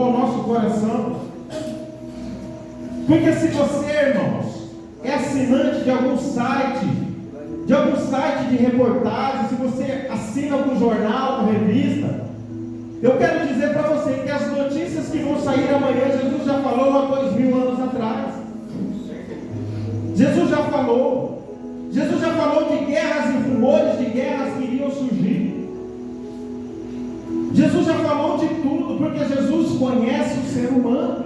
ao nosso coração. Porque se você, irmãos, é assinante de algum site de reportagem, se você assina algum jornal, alguma revista, eu quero dizer para você que as notícias que vão sair amanhã, Jesus já falou há 2000 anos atrás. Jesus já falou de guerras e rumores de guerras que iriam surgir. Jesus já falou de tudo, porque Jesus conhece o ser humano.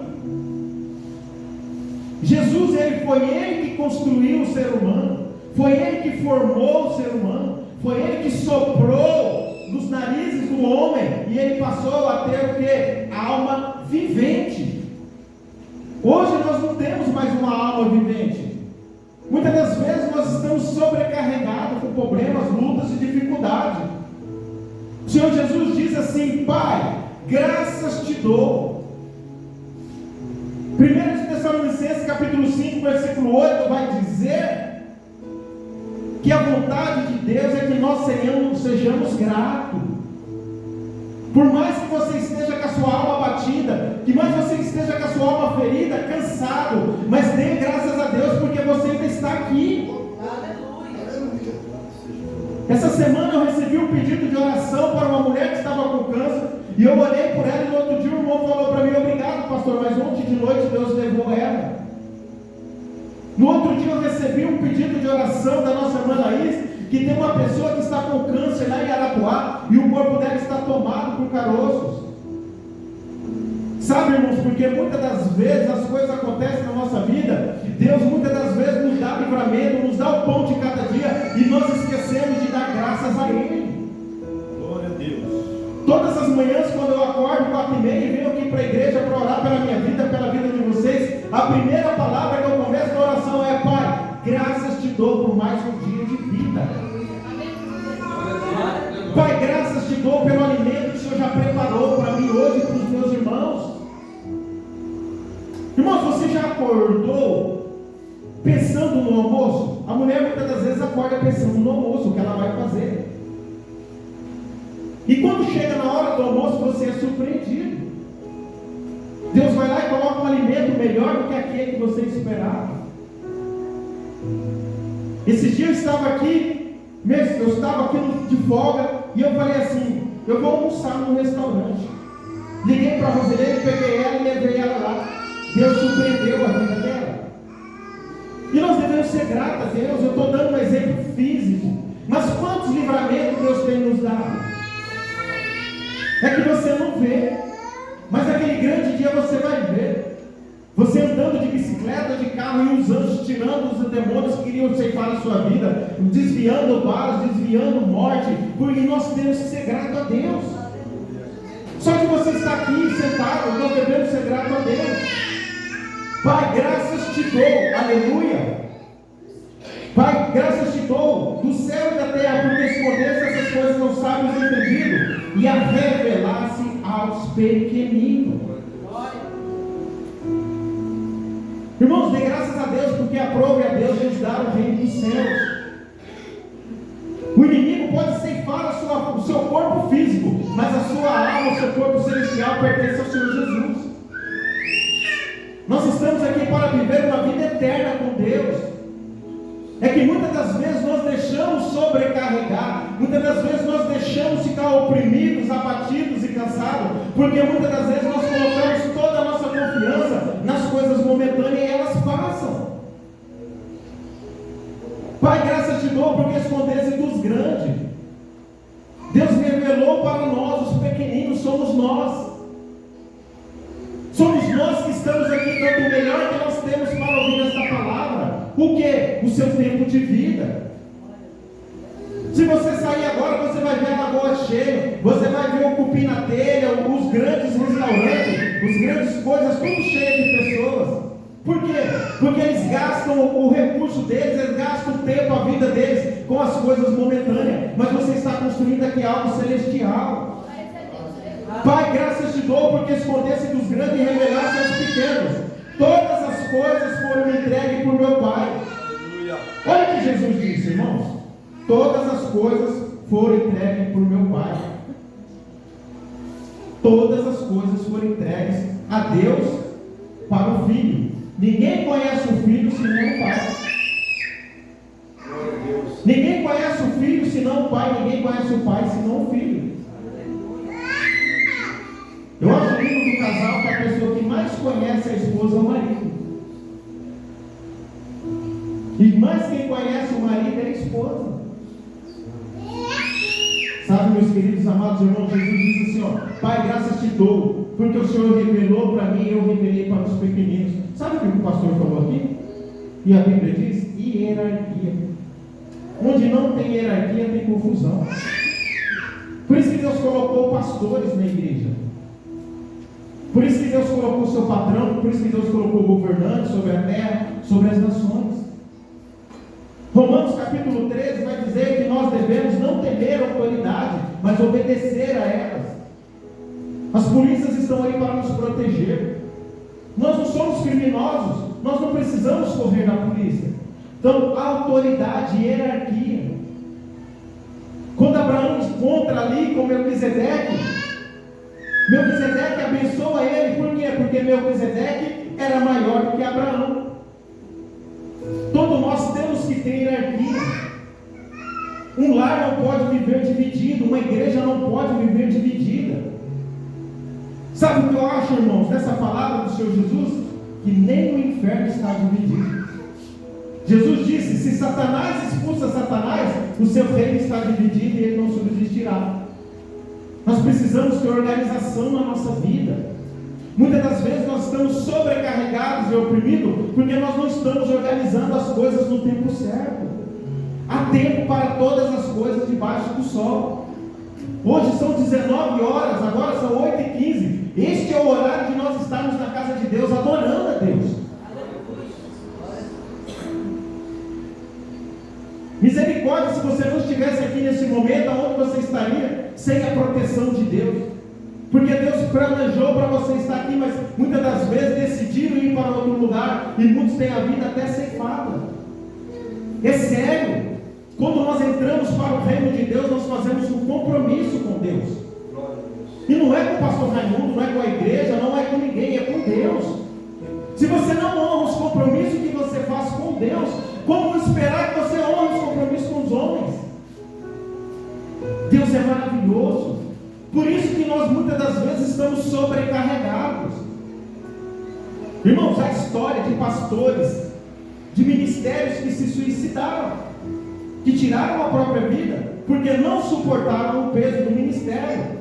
Jesus, foi Ele que construiu o ser humano, foi Ele que formou o ser humano, foi Ele que soprou nos narizes do homem, e Ele passou a ter o quê? A alma vivente. Hoje nós não temos mais uma alma vivente. Muitas das vezes nós estamos sobrecarregados com problemas, lutas e dificuldades. O Senhor Jesus diz assim: Pai, graças te dou. 1 Tessalonicenses capítulo 5, versículo 8 vai dizer que a vontade de Deus é que nós sejamos gratos. Por mais que você esteja com a sua alma batida, que mais você esteja com a sua alma ferida, cansado, mas dê graças a Deus porque você ainda está aqui. Aleluia. Essa semana eu recebi um pedido de oração para uma mulher que estava com câncer, e eu orei por ela, e no outro dia o irmão falou para mim: obrigado, pastor, mas ontem de noite Deus levou ela. No outro dia eu recebi um pedido de oração da nossa irmã Laís, que tem uma pessoa que está com câncer lá em Arapuá, e o corpo dela está tomado por caroços. Sabe, irmãos, porque muitas das vezes as coisas acontecem na nossa vida, Deus muitas das vezes nos dá livramento, nos dá o pão de cada dia, e nós esquecemos de dar graças a Ele. Glória a Deus. Todas as manhãs, quando eu acordo 4h30 e venho aqui para a igreja para orar pela minha vida, pela vida de vocês, a primeira palavra que eu começo na oração é: Pai, graças te dou por mais um dia de vida. Pai, graças te dou pelo alimento que o Senhor já preparou para mim hoje e para os meus irmãos. Irmãos, você já acordou pensando no almoço? A mulher muitas das vezes acorda pensando no almoço, o que ela vai fazer. E quando chega na hora do almoço, você é surpreendido. Deus vai lá e coloca um alimento melhor do que aquele que você esperava. Esses dias eu estava aqui de folga, e eu falei assim: eu vou almoçar num restaurante. Liguei para a Rosilene, peguei ela e levei ela lá. Deus surpreendeu a vida dela. E nós devemos ser gratos a Deus. Eu estou dando um exemplo físico, mas quantos livramentos Deus tem nos dado? É que você não vê, mas aquele grande dia você vai ver. Você andando de bicicleta, de carro, e os anjos tirando os demônios que queriam ceifar a sua vida, desviando balas, desviando morte, porque nós temos que ser gratos a Deus. Só que você está aqui sentado, nós devemos ser gratos a Deus. Pai, graças te dou, aleluia. Pai, graças te dou do céu e da terra, porque escondeste essas coisas aos sábios e entendidos, e a revelasse aos pequeninos. Irmãos, dê graças a Deus, porque aprove a Deus nos dar o reino dos céus. O inimigo pode ceifar o seu corpo físico, mas a sua alma, o seu corpo celestial pertence ao Senhor Jesus. Nós estamos aqui para viver uma vida eterna com Deus. É que muitas das vezes nós deixamos sobrecarregar, muitas das vezes nós deixamos ficar oprimidos, abatidos e cansados, porque muitas das vezes nós colocamos toda a nossa confiança nas coisas momentâneas e elas passam. Pai, graças te dou porque escondeste dos grandes. Deus revelou para nós, os pequeninos somos nós. Somos nós que estamos aqui dando o melhor que nós temos para ouvir esta palavra. O que? O seu tempo de vida. Se você sair agora, você vai ver a lagoa cheia, você vai ver o cupim na telha, os grandes restaurantes, as grandes coisas, tudo cheio de pessoas. Por quê? Porque eles gastam o recurso deles, eles gastam o tempo, a vida deles com as coisas momentâneas, mas você está construindo aqui algo celestial. Pai, graças te dou porque escondesse dos grandes e revelasse aos pequenos. Todas as coisas foram entregues por meu Pai. Olha o que Jesus disse, irmãos. Todas as coisas foram entregues por meu Pai. todas as coisas foram entregues a Deus para o Filho. Ninguém conhece o Filho senão o Pai. Ninguém conhece o Filho senão o Pai. Ninguém conhece o Pai senão o Filho. Eu acho lindo do casal que a pessoa que mais conhece a esposa é o marido. E mais quem conhece o marido é a esposa. Sabe, meus queridos amados irmãos, Jesus diz assim, ó: Pai, graças te dou, porque o Senhor revelou para mim e eu revelei para os pequeninos. Sabe o que o pastor falou aqui? E a Bíblia diz: hierarquia. Onde não tem hierarquia, tem confusão. Por isso que Deus colocou pastores na igreja. Por isso que Deus colocou o seu patrão. Por isso que Deus colocou governantes sobre a terra, sobre as nações. Romanos capítulo 13 vai dizer que nós devemos não temer a autoridade, mas obedecer a elas. As polícias estão aí para nos proteger. Nós não somos criminosos, nós não precisamos correr na polícia. Então, autoridade, hierarquia. Quando Abraão encontra ali com Melquisedeque, Melquisedeque abençoa ele. Por quê? Porque Melquisedeque era maior do que Abraão. Todos nós temos que ter hierarquia. Um lar não pode viver dividido, uma igreja não pode viver dividida. Sabe o que eu acho, irmãos, dessa palavra do Senhor Jesus? Que nem o inferno está dividido. Jesus disse: se Satanás expulsa Satanás, o seu reino está dividido e ele não subsistirá. Nós precisamos ter organização na nossa vida. Muitas das vezes nós estamos sobrecarregados e oprimidos porque nós não estamos organizando as coisas no tempo certo. Há tempo para todas as coisas debaixo do sol. Hoje são 19 horas, agora são 8h15. Este é o horário de nós estarmos na casa de Deus, adorando a Deus. Misericórdia se você não estivesse aqui nesse momento, aonde você estaria sem a proteção de Deus? Porque Deus planejou para você estar aqui, mas muitas das vezes decidiram ir para outro lugar, e muitos têm a vida até ceifada. É sério. Quando nós entramos para o reino de Deus, nós fazemos um compromisso com Deus. E não é com o pastor Raimundo, não é com a igreja, não é com ninguém, é com Deus. Se você não honra os compromissos que você faz com Deus, como esperar que você honre os compromissos com os homens? Deus é maravilhoso. Por isso que nós muitas das vezes estamos sobrecarregados. Irmãos, há história de pastores, de ministérios que se suicidaram, que tiraram a própria vida, porque não suportaram o peso do ministério.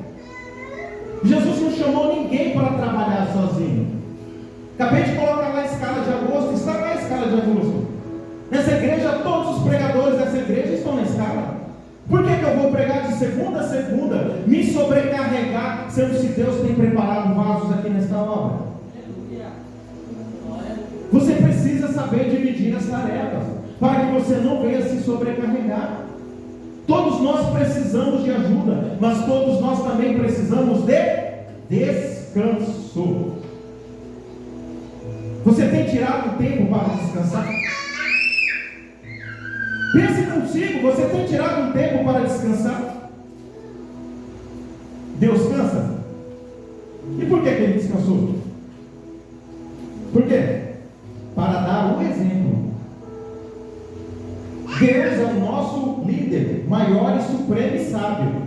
Jesus não chamou ninguém para trabalhar sozinho. Acabei de colocar lá a escala de agosto, está lá a escala de agosto. Nessa igreja, todos os pregadores dessa igreja estão na escala. Por que eu vou pregar de segunda a segunda, me sobrecarregar, sendo se Deus tem preparado vasos aqui nesta obra? Você precisa saber dividir as tarefas, para que você não venha se sobrecarregar. Todos nós precisamos de ajuda, mas todos nós também precisamos de descanso. Você tem tirado tempo para descansar? Pense consigo, você tem tirado um tempo para descansar? Deus cansa? E por que ele descansou? Por quê? Para dar um exemplo. Deus é o nosso líder, maior e supremo e sábio.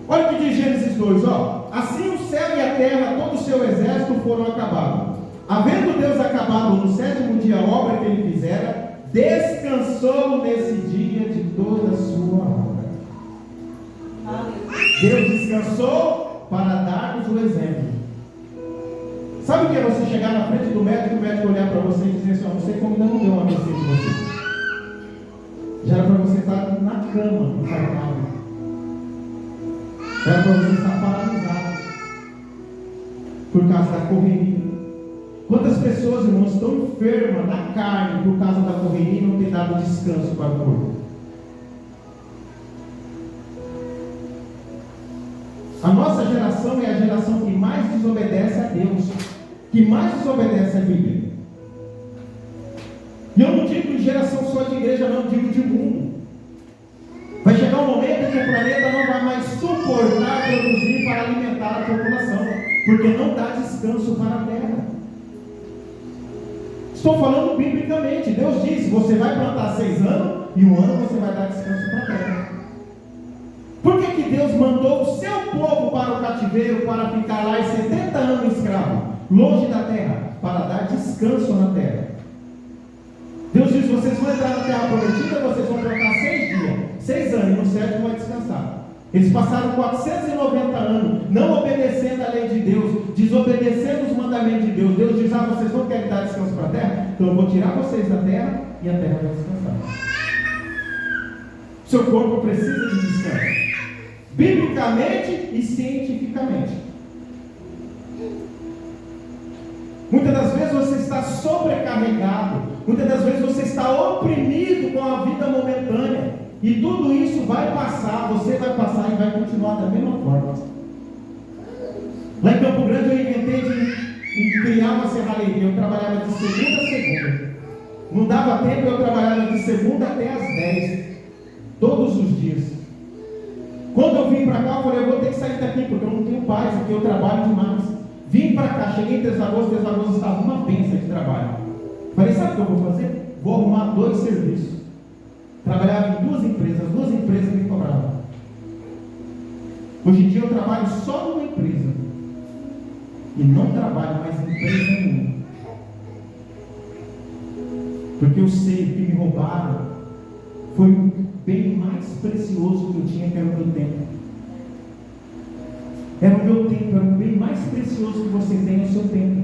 Olha o que diz Gênesis 2, ó. Assim o céu e a terra, todo o seu exército foram acabados. Havendo Deus acabado no sétimo dia a obra que ele fizera, descansou nesse dia de toda a sua obra. Deus descansou para dar-nos o exemplo. Sabe o que é você chegar na frente do médico e o médico olhar para você e dizer assim: não sei como ainda não deu uma AVC de você. Já era para você estar na cama, infartado. Já era para você estar paralisado por causa da correria. Quantas pessoas, irmãos, estão enfermas na carne por causa da correria e não tem dado descanso para o corpo? A nossa geração é a geração que mais desobedece a Deus, que mais desobedece a Bíblia. E eu não digo geração só de igreja, não, digo de mundo. Vai chegar um momento em que o planeta não vai mais suportar produzir para alimentar a população, porque não dá descanso para a terra. Estou falando biblicamente. Deus disse: você vai plantar 6 anos e 1 ano você vai dar descanso para a terra. Por que Deus mandou o seu povo para o cativeiro, para ficar lá 70 anos escravo, longe da terra, para dar descanso na terra? Deus disse: vocês vão entrar na terra prometida, vocês vão plantar 6 dias, 6 anos, e no 7º vai descansar. Eles passaram 490 anos não obedecendo a lei de Deus, desobedecendo os mandamentos de Deus. Deus diz: vocês não querem dar descanso para a terra? Então eu vou tirar vocês da terra e a terra vai descansar. Seu corpo precisa de descanso, biblicamente e cientificamente. Muitas das vezes você está sobrecarregado, muitas das vezes você está oprimido com a vida momentânea, e tudo isso vai passar, você vai passar e vai continuar da mesma forma. Lá em Campo Grande eu inventei de criar uma serralheria. Eu trabalhava de segunda a segunda, não dava tempo, eu trabalhava de segunda até às 10, todos os dias. Quando eu vim para cá, eu falei: eu vou ter que sair daqui, porque eu não tenho paz aqui, eu trabalho demais. Vim para cá, cheguei em Três Lagoas estava uma benção de trabalho. Falei: sabe o que eu vou fazer? Vou arrumar 2 serviços. Trabalhava em 2 empresas me cobravam. Hoje em dia eu trabalho só numa empresa, e não trabalho mais em empresa nenhuma, porque eu sei que me roubaram foi o bem mais precioso que eu tinha, que era o meu tempo. Era o meu tempo, era o bem mais precioso que você tem, é o seu tempo.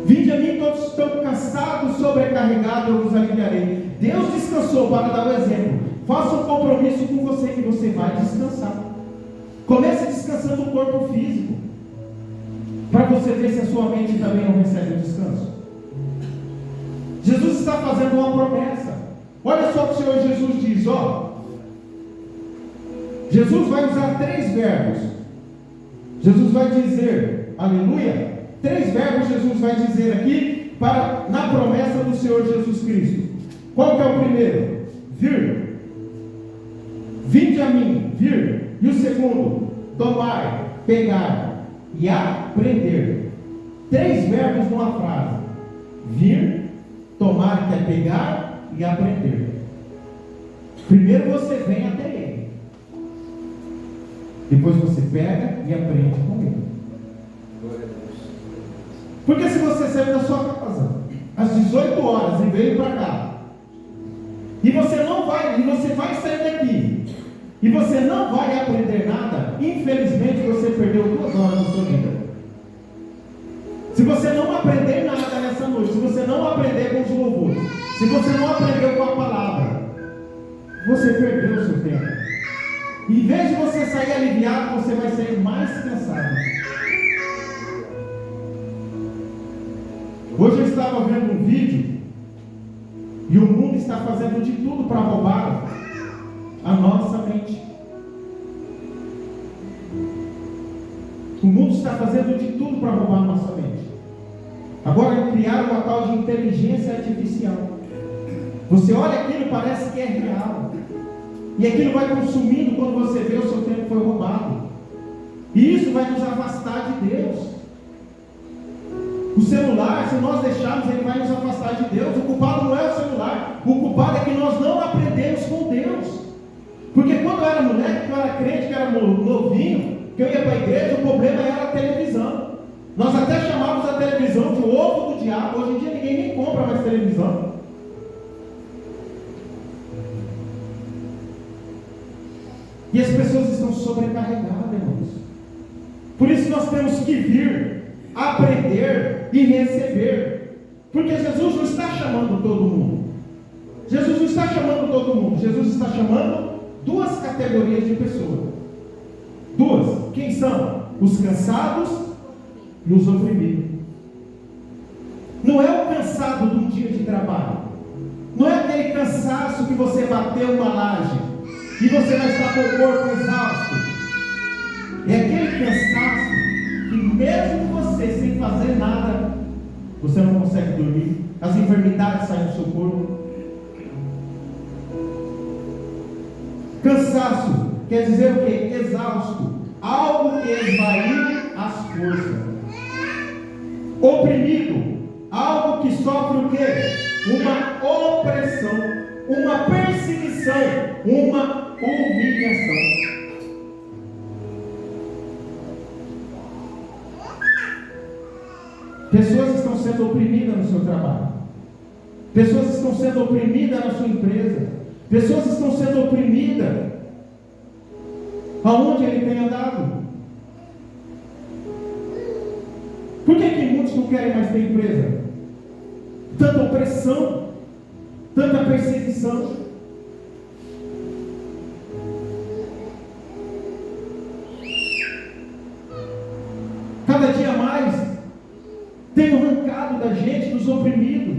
Vinde a mim todos que estão cansados, sobrecarregados, eu vos aliviarei. Deus descansou para dar o exemplo. Faça um compromisso com você que você vai descansar. Comece descansando o corpo físico, para você ver se a sua mente também não recebe o descanso. Jesus está fazendo uma promessa. Olha só o que o Senhor Jesus diz, Jesus vai usar 3 verbos. Jesus vai dizer, aleluia, 3 verbos Jesus vai dizer aqui na promessa do Senhor Jesus Cristo. Qual que é o primeiro? Vir. Vinde a mim, vir. E o segundo? Tomar, pegar e aprender. 3 verbos numa frase: vir, tomar, que é pegar, e aprender. Primeiro você vem até Ele, depois você pega e aprende com Ele. Porque se você sair da sua casa às 18 horas e veio para cá, e você vai sair daqui, e você não vai aprender nada, infelizmente você perdeu 2 horas da sua vida. Se você não aprender nada nessa noite, se você não aprender com os louvores, se você não aprendeu com a palavra, você perdeu o seu tempo. Em vez de você sair aliviado, você vai sair mais cansado. Hoje eu estava vendo um vídeo, e o mundo está fazendo de tudo para roubar a nossa mente. O mundo está fazendo de tudo para roubar a nossa mente. Agora criaram uma tal de inteligência artificial. Você olha aquilo e parece que é real, e aquilo vai consumindo. Quando você vê, o seu tempo foi roubado. E isso vai nos afastar de Deus. O celular, se nós deixarmos, ele vai nos afastar de Deus. O culpado não é o celular, o culpado é que nós não aprendemos com Deus. Porque quando eu era moleque, que eu era crente, que eu era novinho, que eu ia para a igreja, o problema era a televisão. Nós até chamávamos a televisão de ovo do diabo. Hoje em dia ninguém nem compra mais televisão. E as pessoas estão sobrecarregadas, irmãos. Por isso nós temos que vir, aprender e receber. Porque Jesus não está chamando todo mundo. Jesus não está chamando todo mundo. Jesus está chamando 2 categorias de pessoas. 2. Quem são? Os cansados e os oprimidos. Não é o cansado de um dia de trabalho. Não é aquele cansaço que você bateu uma laje e você vai estar com o corpo exausto. É aquele cansaço que mesmo você sem fazer nada, você não consegue dormir. As enfermidades saem do seu corpo. Cansaço quer dizer o quê? Exausto. Algo que esvai as forças. Oprimido. Algo que sofre o quê? Uma opressão, uma perseguição, uma humilhação. Pessoas estão sendo oprimidas no seu trabalho. Pessoas estão sendo oprimidas na sua empresa. Pessoas estão sendo oprimidas aonde ele tem andado. Por que muitos não querem mais ter empresa? Tanta opressão, tanta perseguição. Cada dia mais tem arrancado da gente, dos oprimidos.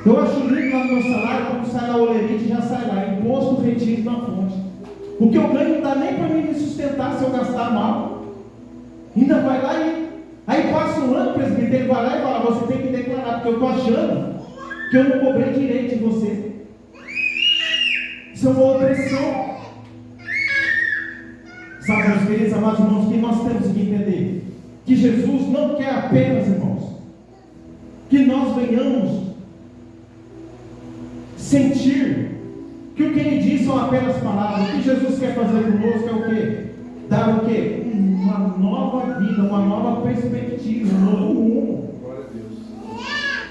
Eu acho lindo lá no meu salário, quando sai lá o olerite, já sai lá, imposto retido na fonte. O que eu ganho não dá nem para mim me sustentar se eu gastar mal. Ainda vai lá e aí passa um ano, presidente, ele vai lá e fala, você tem que declarar, porque eu estou achando que eu não cobrei direito de você. Isso é uma opressão. Sabe, meus queridos, amados irmãos, que nós temos que entender que Jesus não quer apenas, irmãos, que nós venhamos sentir que o que Ele diz são apenas palavras. O que Jesus quer fazer conosco é o quê? Dar o quê? Uma nova vida, uma nova perspectiva, um novo rumo. Glória a Deus.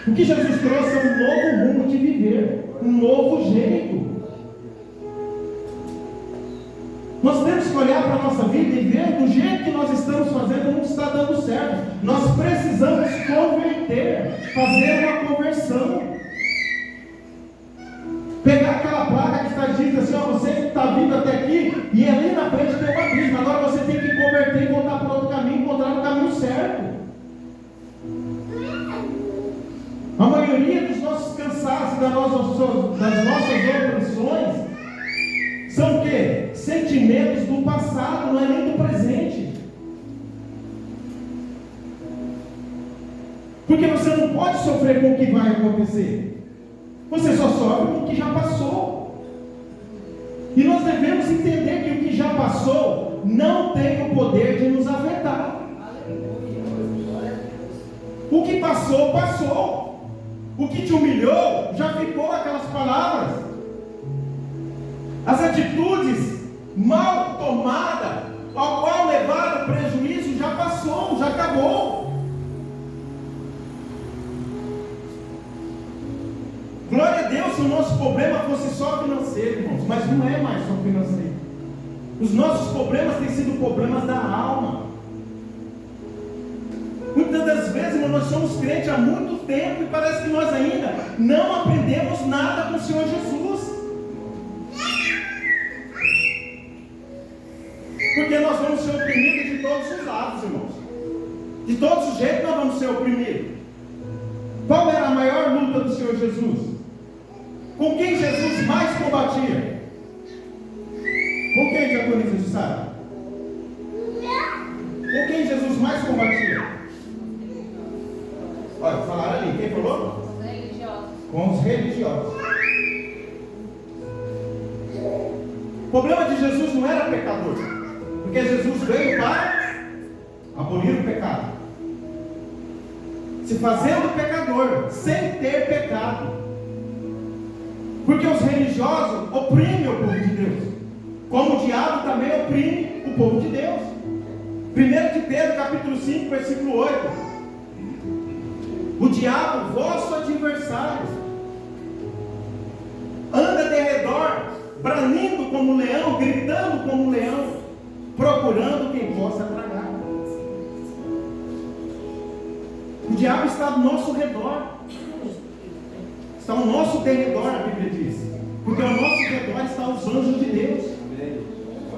O que Jesus trouxe é um novo rumo de viver, um novo jeito. Nós temos que olhar para a nossa vida e ver do jeito que nós estamos fazendo não está dando certo. Nós precisamos converter, fazer uma conversão. Pegar aquela placa que está dizendo assim, ó, você está vindo até aqui e ali na frente tem um abismo. Agora você tem que converter e voltar para outro caminho, encontrar o caminho certo. A maioria dos nossos cansaços, das nossas opressões, são o quê? Sentimentos do passado, não é nem do presente. Porque você não pode sofrer com o que vai acontecer. Você só sofre com o que já passou. E nós devemos entender que o que já passou não tem o poder de nos afetar. O que passou, passou. O que te humilhou, já ficou aquelas palavras. As atitudes mal tomadas, ao qual levaram prejuízo, já passou, já acabou. Glória a Deus se o nosso problema fosse só financeiro, irmãos, mas não é mais só financeiro. Os nossos problemas têm sido problemas da alma. Muitas das vezes nós somos crentes há muito tempo e parece que nós ainda não aprendemos nada com o Senhor Jesus. Porque nós vamos ser oprimidos de todos os lados, irmãos. De todos os jeitos nós vamos ser oprimidos. Qual era a maior luta do Senhor Jesus? Com quem Jesus mais combatia? Com quem, diaconisa, você sabe? Com quem Jesus mais combatia? Olha, falaram ali, quem falou? Os religiosos. Com os religiosos. O problema de Jesus não era pecador, porque Jesus veio para abolir o pecado, se fazendo pecador, sem ter pecado. Porque os religiosos oprimem o povo de Deus, como o diabo também oprime o povo de Deus. 1 de Pedro, capítulo 5, versículo 8. O diabo, vosso adversário, anda de redor, branindo como um leão, gritando como um leão, procurando quem possa tragar. O diabo está ao nosso redor. Está ao nosso derredor, a Bíblia diz. Porque ao nosso redor estão os anjos de Deus.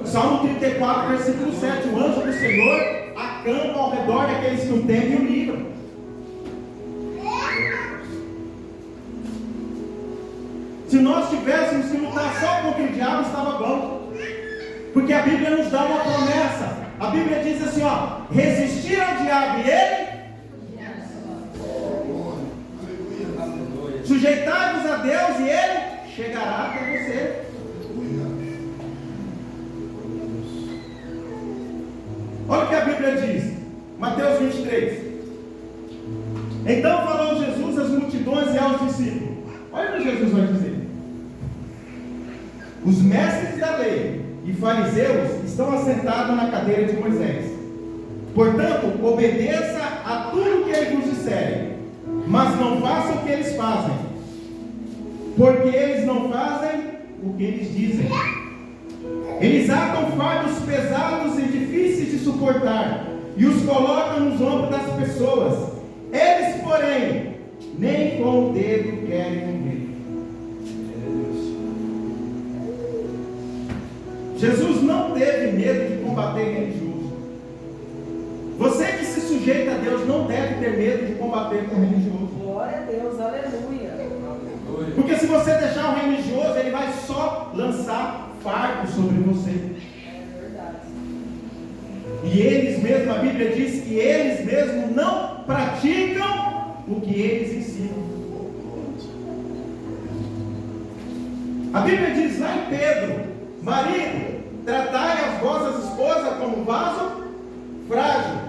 Salmo 34, versículo 7. O anjo do Senhor acampa ao redor daqueles que o temem e o livram. Se nós tivéssemos que lutar só contra o diabo, estava bom. Porque a Bíblia nos dá uma promessa. A Bíblia diz assim, ó: resistir ao diabo e ele... Sujeitai-vos a Deus e Ele chegará até você. Mateus 23. Então falou Jesus às multidões e aos discípulos. Olha o que Jesus vai dizer. Os mestres da lei e fariseus estão assentados na cadeira de Moisés. Portanto, obedeça a tudo que eles vos disserem, mas não faça o que eles fazem, porque eles não fazem o que eles dizem. Eles atam fardos pesados e difíceis de suportar e os colocam nos ombros das pessoas. Eles, porém, nem com o dedo querem mover. Jesus não teve medo de combater religioso. Você que se sujeita a Deus não deve ter medo de combater com o religioso. Glória a Deus, aleluia. Porque se você deixar o religioso, ele vai só lançar fardo sobre você. É verdade. E eles mesmos, a Bíblia diz que eles mesmos não praticam o que eles ensinam. A Bíblia diz lá em Pedro: marido, tratai as vossas esposas como vaso frágil,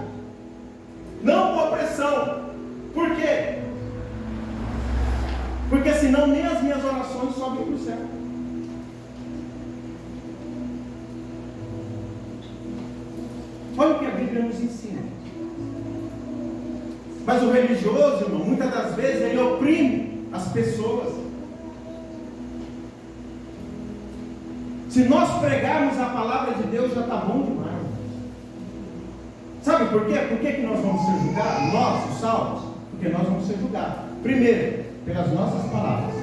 não com opressão. Por quê? Porque senão nem as minhas orações sobem para o céu. Olha o que a Bíblia nos ensina. Mas o religioso, irmão, muitas das vezes ele oprime as pessoas. Se nós pregarmos a palavra de Deus, já está bom demais. Sabe por quê? Por que nós vamos ser julgados? Nós, os salvos? Porque nós vamos ser julgados. Primeiro, pelas nossas palavras.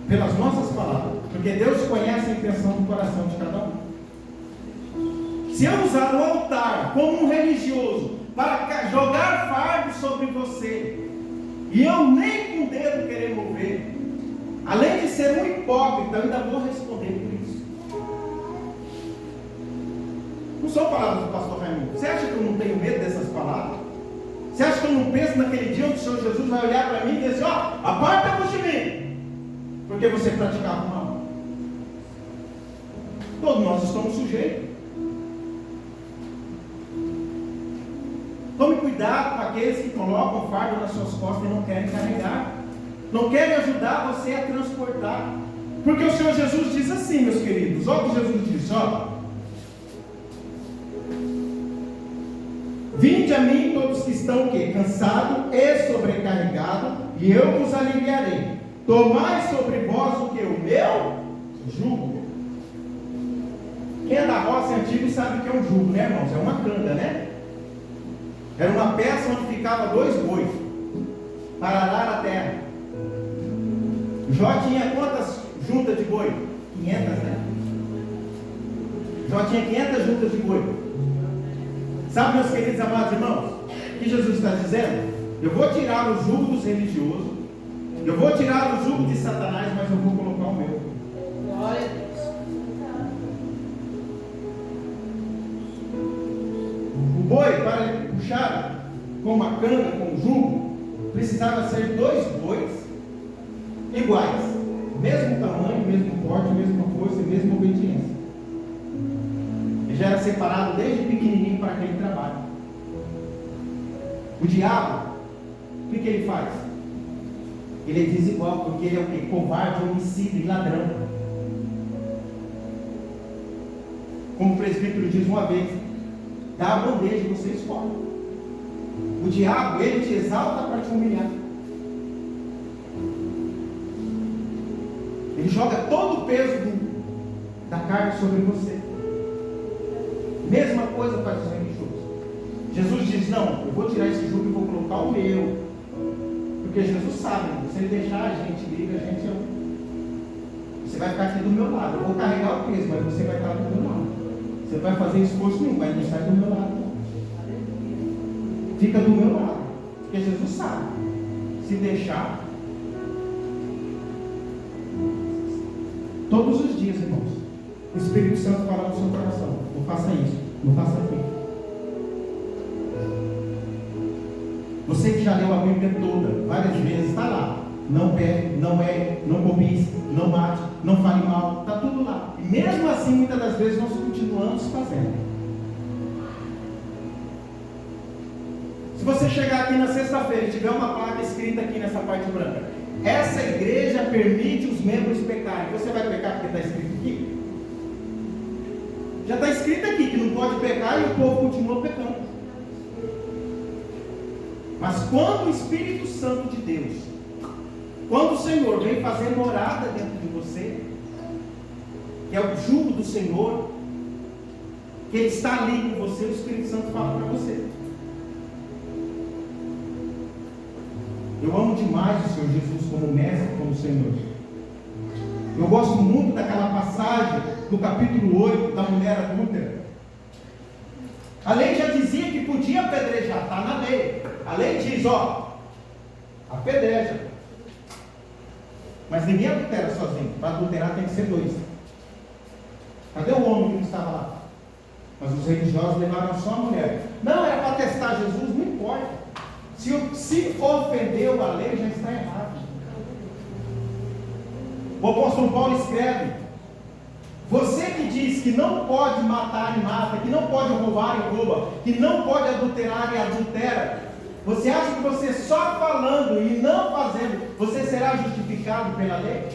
Pelas nossas palavras. Porque Deus conhece a intenção do coração de cada um. Se eu usar o altar como um religioso para jogar fardo sobre você, e eu nem com o dedo querer mover, além de ser um hipócrita, eu ainda vou responder por isso. Não são palavras do pastor Raimundo. Você acha que eu não tenho medo dessas palavras? Você acha que eu não penso naquele dia onde o Senhor Jesus vai olhar para mim e dizer assim: ó, aparta-vos de mim, porque você praticava o mal? Todos nós estamos sujeitos. Tome cuidado com aqueles que colocam fardo nas suas costas e não querem carregar, não querem ajudar você a transportar. Porque o Senhor Jesus diz assim, meus queridos, olha o que Jesus diz, ó: vinde a mim todos que estão o quê? Cansados e sobrecarregados, e eu vos aliviarei. Tomai sobre vós o que? O meu jugo. Quem é da roça antigo sabe o que é um jugo, né, irmãos? É uma canga, né? Era uma peça onde ficava 2 bois para arar a terra. Jó tinha quantas juntas de boi? 500, né? Jó tinha 500 juntas de boi. Sabe, meus queridos amados irmãos, o que Jesus está dizendo? Eu vou tirar o jugo dos religiosos, eu vou tirar o jugo de Satanás, mas eu vou colocar o meu. Glória a Deus. O boi, para ele puxar com uma canga, com um jugo, precisava ser 2 bois iguais, mesmo tamanho, mesmo porte, mesma força e mesma obediência. Ele já era separado desde pequenininho para aquele trabalho. O diabo, o que ele faz? Ele é desigual, porque ele é o quê? Covarde, homicida e ladrão. Como o presbítero diz uma vez: dá a bandeja, você escolhe. O diabo, ele te exalta para te humilhar. Ele joga todo o peso da carne sobre você. Mesma coisa faz os religiosos. Jesus diz: não, eu vou tirar esse jugo e vou colocar o meu. Porque Jesus sabe, se ele deixar a gente livre, a gente você vai ficar aqui do meu lado. Eu vou carregar o peso, mas você vai estar do meu lado. Você vai fazer esforço nenhum, mas não sai do meu lado. Fica do meu lado. Porque Jesus sabe. Se deixar. Todos os dias, irmãos, o Espírito Santo fala no seu coração: não faça isso, não faça aquilo. Você que já leu a Bíblia toda, várias vezes, está lá. Não pegue, não erre, não cobice, não mate, não fale mal, está tudo lá. E mesmo assim, muitas das vezes, nós continuamos fazendo. Se você chegar aqui na sexta-feira e tiver uma placa escrita aqui nessa parte branca, essa igreja permite os membros pecarem, você vai pecar porque está escrito aqui? Já está escrito aqui que não pode pecar e o povo continua pecando. Mas quando o Espírito Santo de Deus, quando o Senhor vem fazer morada dentro de você, que é o jugo do Senhor, que Ele está ali com você, o Espírito Santo fala para você: eu amo demais o Senhor Jesus como mestre, como Senhor. Eu gosto muito daquela passagem do capítulo 8 da mulher adúltera. A lei já dizia que podia apedrejar, está na lei. A lei diz, apedreja. Mas ninguém adultera sozinho. Para adulterar tem que ser dois. Cadê o homem que não estava lá? Mas os religiosos levaram só a mulher. Não, era para testar Jesus, não importa. Se ofendeu a lei, já está errado. O apóstolo Paulo escreve: você que diz que não pode matar e mata, que não pode roubar e rouba, que não pode adulterar e adultera, você acha que você só falando e não fazendo, você será justificado pela lei?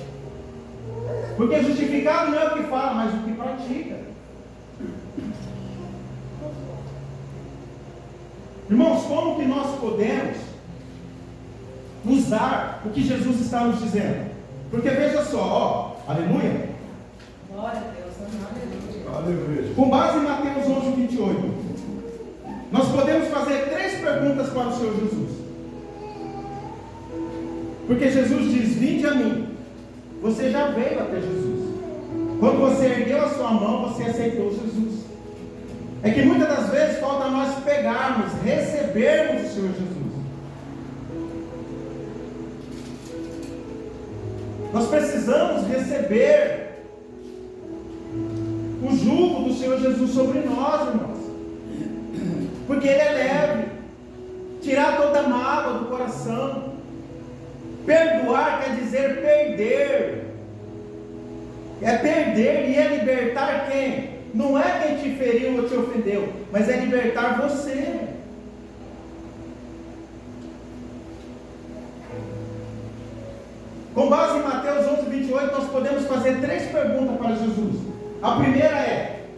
Porque justificado não é o que fala, mas o que pratica. Irmãos, como que nós podemos usar o que Jesus está nos dizendo? Porque veja só, aleluia. Glória a Deus, aleluia. Aleluia. Com base em Mateus 11, 28, nós podemos fazer 3 perguntas para o Senhor Jesus. Porque Jesus diz: vinde a mim. Você já veio até Jesus. Quando você ergueu a sua mão, você aceitou Jesus. É que muitas das vezes falta nós pegarmos, recebermos o Senhor Jesus. Nós precisamos receber o jugo do Senhor Jesus sobre nós, irmãos. Porque Ele é leve. Tirar toda a mágoa do coração. Perdoar quer dizer perder. É perder e é libertar quem? Não é quem te feriu ou te ofendeu, mas é libertar você. Com base em Mateus 11, 28, nós podemos fazer 3 perguntas para Jesus. A primeira é,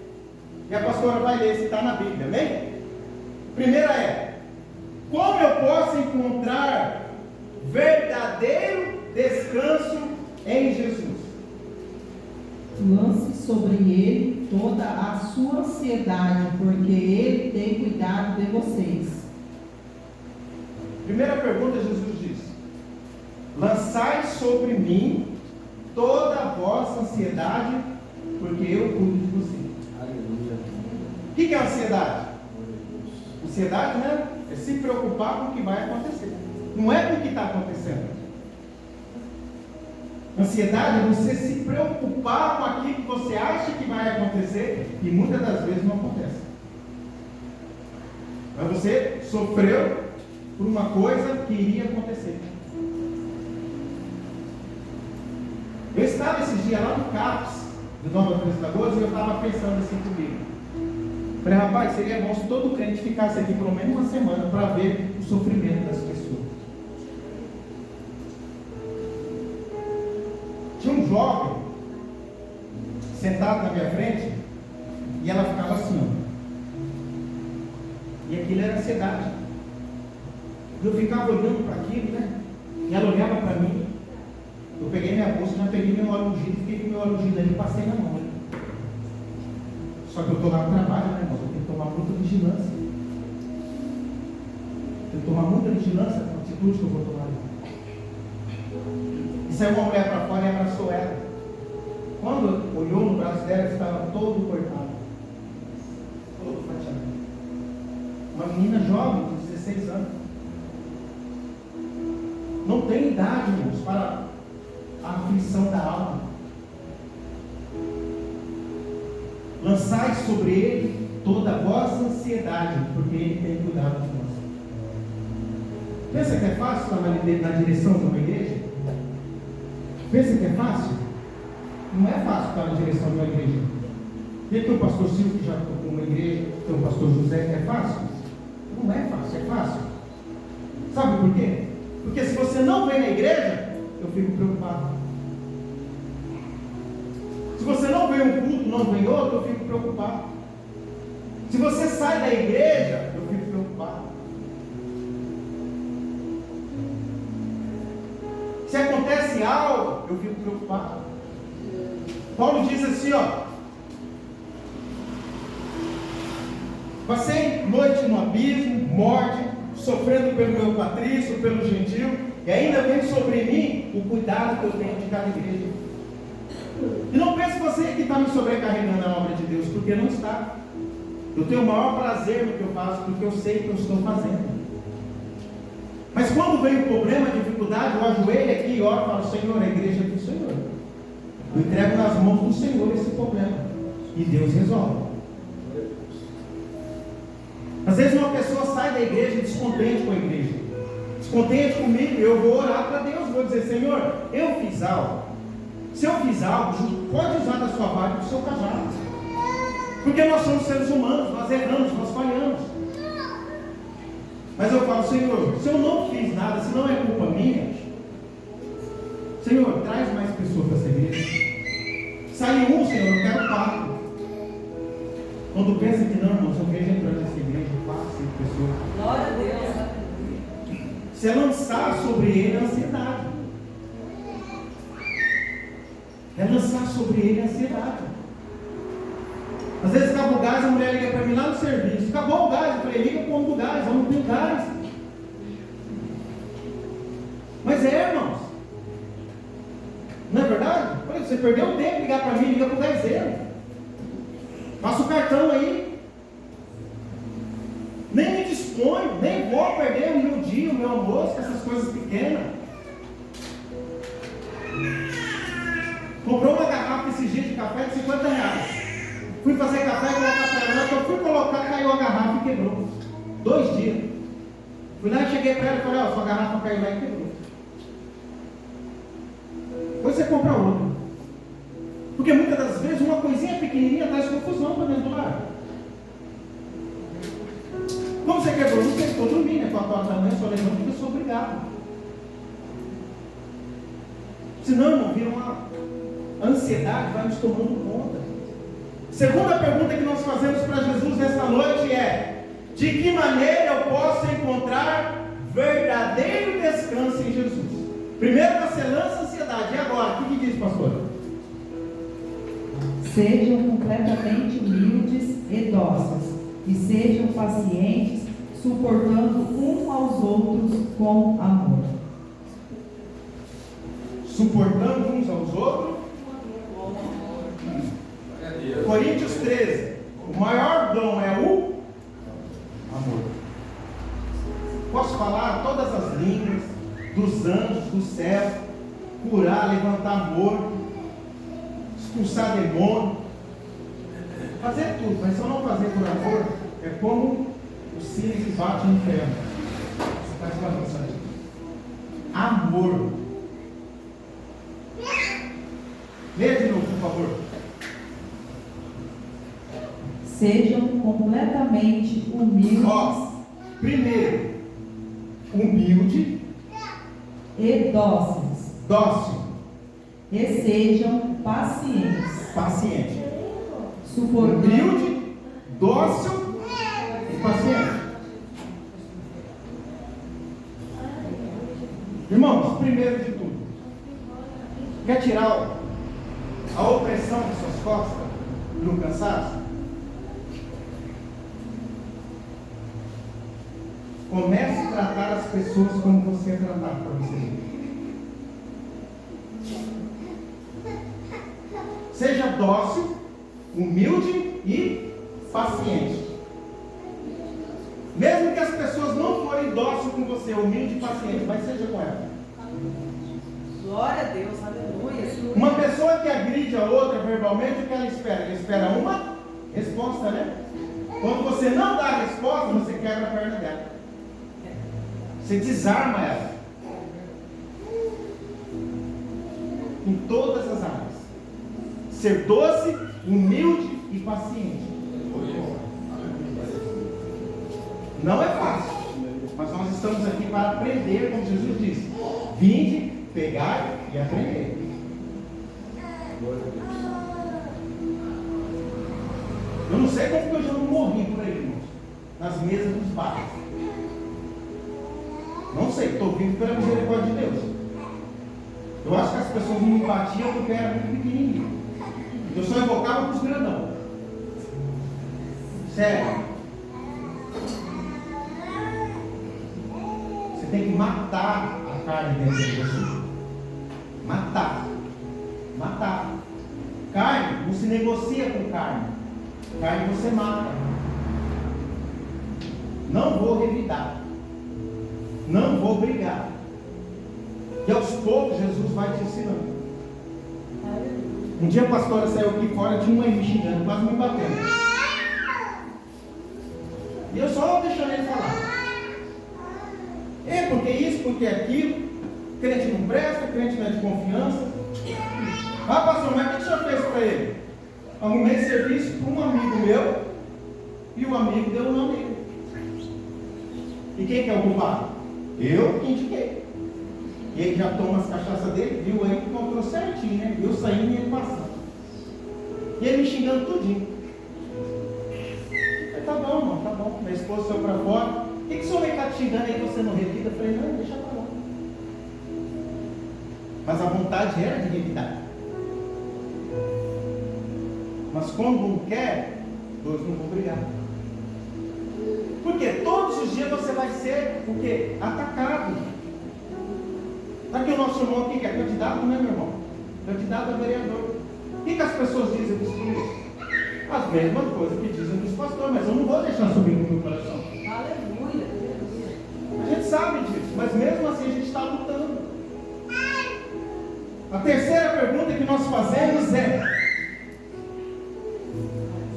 e a pastora vai ler se está na Bíblia, amém? Primeira é: como eu posso encontrar verdadeiro descanso em Jesus? Lance sobre ele toda a sua ansiedade, porque ele tem cuidado de vocês. Primeira pergunta, Jesus diz: lançai sobre mim toda a vossa ansiedade, porque eu cuido de você. Aleluia. O que é ansiedade? Ansiedade, né? É se preocupar com o que vai acontecer. Não é com o que está acontecendo. Ansiedade é você se preocupar com aquilo que você acha que vai acontecer e muitas das vezes não acontece. Mas você sofreu por uma coisa que iria acontecer. Eu estava esses dias lá no CAPS de Nova Três Lagoas e eu estava pensando assim comigo. Falei, rapaz, seria bom se todo crente ficasse aqui pelo menos uma semana para ver o sofrimento das pessoas. Tinha um jovem sentado na minha frente e ela ficava assim, ó. E aquilo era ansiedade. Eu ficava olhando para aquilo, né? E ela olhava para mim. Eu peguei minha bolsa, já peguei meu óleo ungido, fiquei com meu óleo ungido ali e passei na mão. Né? Só que eu estou lá no trabalho, né, irmão? Eu tenho que tomar muita vigilância. Tenho que tomar muita vigilância com a atitude que eu vou tomar. E saiu uma mulher para fora e abraçou ela. Quando olhou no braço dela, estava todo cortado. Todo fatiado. Uma menina jovem, de 16 anos. Não tem idade, irmãos, para a aflição da alma. Lançai sobre ele toda a vossa ansiedade, porque ele tem cuidado de nós. Pensa que é fácil estar na direção de uma igreja? Pensa que é fácil? Não é fácil estar na direção de uma igreja. Tem o pastor Silvio que já tocou uma igreja, tem o pastor José, é fácil? Não é fácil, é fácil. Sabe por quê? Porque se você não vem na igreja, eu fico preocupado. Se você não vem um culto, não vem outro, eu fico preocupado. Se você sai da igreja, eu fico preocupado. Se acontece algo, eu fico preocupado. Paulo diz assim, passei noite no abismo, morte, sofrendo pelo meu patrício, pelo gentil, e ainda vem sobre mim o cuidado que eu tenho de cada igreja. E não pense você que está me sobrecarregando a obra de Deus, porque não está. Eu tenho o maior prazer no que eu faço, porque eu sei o que eu estou fazendo. Mas quando vem o problema, a dificuldade, eu ajoelho aqui e oro e falo, Senhor, a igreja é do Senhor. Eu entrego nas mãos do Senhor esse problema. E Deus resolve. Às vezes uma pessoa sai da igreja descontente com a igreja. Descontente comigo, eu vou orar para Deus, vou dizer, Senhor, eu fiz algo. Se eu fiz algo, pode usar da sua vara e do seu cajado. Porque nós somos seres humanos, nós erramos, nós falhamos. Mas eu falo, Senhor, se eu não fiz nada, se não é culpa minha, Senhor, traz mais pessoas para essa igreja. Sai um, Senhor, eu quero 4. Quando pensa que não, irmãos, eu vejo entrando nessa igreja 4, 5 pessoas. Glória a Deus. Se é lançar sobre ele a ansiedade. É lançar sobre ele a ansiedade. Às vezes acaba o gás, a mulher liga para mim lá no serviço. Acabou o gás, eu falei, liga para o homem do gás, eu não tenho gás. Mas irmãos, não é verdade? Olha, você perdeu o tempo de ligar para mim, liga para o gazeiro. Passa o cartão aí. Nem me disponho, nem vou perder o meu dia, o meu almoço, com essas coisas pequenas. Comprou uma garrafa esses dias de café de R$50. Fui fazer café, colocar para ela, eu fui colocar, caiu a garrafa e quebrou. 2 dias. Fui lá e cheguei para ela e falei, sua garrafa caiu lá e quebrou. Depois você compra outra. Porque muitas das vezes uma coisinha pequenininha traz confusão para dentro do lar. Como você quebrou? Não sei, estou dormindo, 4 horas da manhã, só levando porque eu sou obrigado. Senão, irmão, vira uma ansiedade, vai nos tomando conta. Segunda pergunta que nós fazemos para Jesus nesta noite é: de que maneira eu posso encontrar verdadeiro descanso em Jesus? Primeiro você lança a ansiedade, e agora? O que diz, pastor? Sejam completamente humildes e dóceis, e sejam pacientes, suportando uns aos outros com amor. Suportando uns aos outros. Coríntios 13. O maior dom é o amor. Posso falar todas as línguas dos anjos, do céu, curar, levantar morto, expulsar demônio, fazer tudo, mas se eu não fazer por amor, é como o sino que bate no inferno. Você faz uma mensagem. Amor. Leia de novo, por favor. Sejam completamente humildes. Primeiro, humilde e dóceis. Dócil. E sejam pacientes. Paciente. Suportando. Humilde, dócil e paciente. Irmãos, primeiro de tudo, quer tirar a opressão de suas costas no cansaço? Comece a tratar as pessoas como você é tratado para você mesmo. Seja dócil, humilde e paciente. Mesmo que as pessoas não forem dóceis com você, humilde e paciente, mas seja com ela. Glória a Deus, aleluia. Uma pessoa que agride a outra verbalmente, o que ela espera? Ela espera uma resposta, né? Quando você não dá a resposta, você quebra a perna dela. Você desarma ela. Em todas as áreas. Ser doce, humilde e paciente. Não é fácil. Mas nós estamos aqui para aprender, como Jesus disse: vinde, pegai e aprender. Eu não sei como que eu já não morri por aí, irmãos, nas mesas dos bares. Não sei, estou vivo pela misericórdia de Deus. Eu acho que as pessoas não me batiam porque eu era muito pequenininho. Eu só invocava para os grandão. Sério. Você tem que matar a carne dentro de você. Matar. Matar. Carne não se negocia com carne. Carne você mata. Não vou revidar. Não vou brigar. E aos poucos Jesus vai te ensinando. Um dia a pastora saiu aqui fora, tinha um aí me xingando, quase me batendo. E eu só deixando ele falar. É porque isso, porque aquilo. Crente não presta, crente não é de confiança. Ah, pastor, mas o que o senhor fez para ele? Arrumei serviço para um amigo meu e o amigo deu o nome dele. E quem que é o culpado? Eu que indiquei. E ele já toma as cachaças dele, viu aí que encontrou certinho, né? Eu saindo e ele passando. E ele me xingando tudinho. Eu falei, tá bom, irmão, tá bom. Minha esposa saiu para fora. O que o senhor vem cá te xingando aí que você não revida? Eu falei, não, deixa pra lá. Mas a vontade era de revidar. Mas quando não quer, dois não vão brigar. Porque todos os dias você vai ser o quê? Atacado. Está aqui o nosso irmão aqui, que é candidato, né, meu irmão? Candidato a vereador. O que as pessoas dizem dos políticos? As mesmas coisas que dizem dos pastores, mas eu não vou deixar subir no meu coração. Aleluia. A gente sabe disso, mas mesmo assim a gente está lutando. A terceira pergunta que nós fazemos é: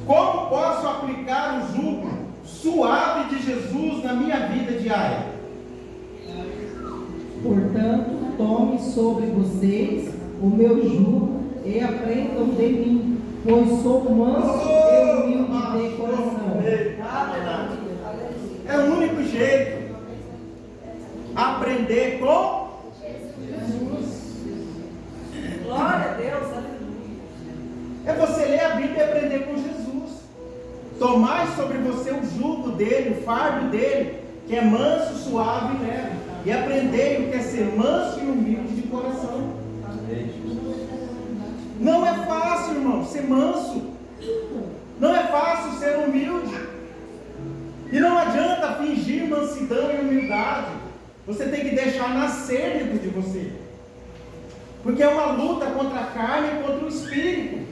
como posso aplicar o jugo suave de Jesus na minha vida diária? Portanto, tome sobre vocês o meu jugo e aprendam de mim, pois sou manso e humilde de coração. É o único jeito. Aprender com Jesus. Glória a Deus, aleluia. É você ler a Bíblia e aprender com Jesus. Tomai sobre você o jugo dele, o fardo dele, que é manso, suave e leve. E aprender o que é ser manso e humilde de coração. Não é fácil, irmão, ser manso. Não é fácil ser humilde. E não adianta fingir mansidão e humildade. Você tem que deixar nascer dentro de você. Porque é uma luta contra a carne e contra o espírito.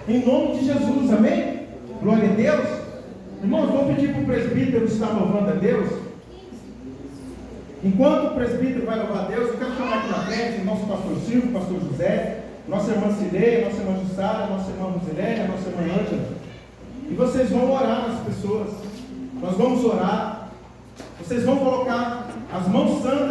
Em nome de Jesus, amém? Glória a Deus. Irmãos, vou pedir para o presbítero estar louvando a Deus. Enquanto o presbítero vai louvar a Deus, eu quero chamar aqui na frente o nosso pastor Silvio, pastor José, nossa irmã Cileia, nossa irmã Jussara, nossa irmã Rosilene, nossa irmã Ângela. E vocês vão orar nas pessoas. Nós vamos orar. Vocês vão colocar as mãos santas